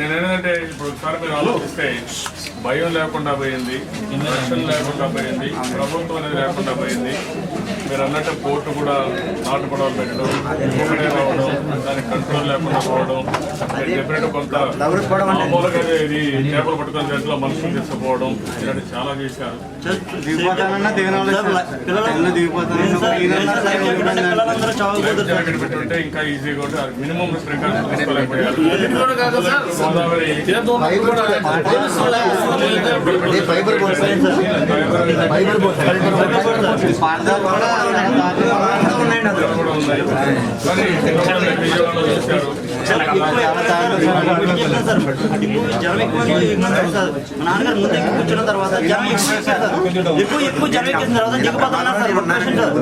నేనేంటంటే ఇప్పుడు ఒకసారి మీరు ఆలోచిస్తే భయం లేకుండా పోయింది, రక్షణ లేకుండా పోయింది, ప్రభుత్వం అనేది లేకుండా పోయింది. మీరు అన్నట్టు కోర్టు కూడా నాటుపడవ పెట్టడం, ఒకటే రావడం, దానికి కంట్రోల్ లేకుండా పోవడం, డెఫినెట్ కొంత మామూలుగా ఇది చేపలు పట్టుకునే దాంట్లో మనుషులు తీసుకుపోవడం, ఇలాంటి చాలా చేశారు. పెట్టుంటే ఇంకా ఈజీగా ఉంటే మినిమం ప్రికాషన్ తీసుకోలేకపోయారు. గోదావరి నాన్నగారు ముందు కూర్చున్న తర్వాత ఎక్కువ జనం ఎక్కిన తర్వాత దిగుపోతున్నారు సార్.